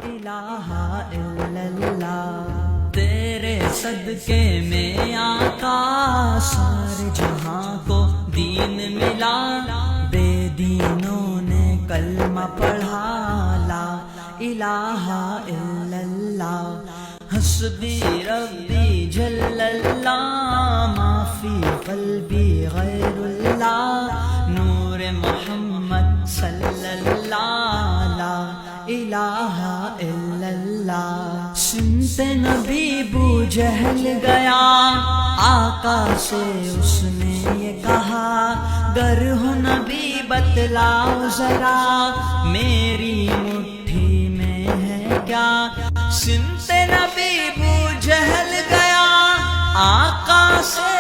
الہ الا اللہ، تیرے صدقے میں آقا سارے جہاں کو دین ملا، بے دینوں نے کلمہ پڑھا لا الہ الا اللہ، حسبی ربی جل اللہ، ما فی قلبی غیر اللہ، نور محمد صلی اللہ، لا الہ الا اللہ۔ سنتے نبی بو جہل گیا آقا سے، اس نے یہ کہا گر ہو نبی بتلاؤ ذرا، میری مٹھی میں ہے کیا؟ سنتے نبی بو جہل گیا آقا سے،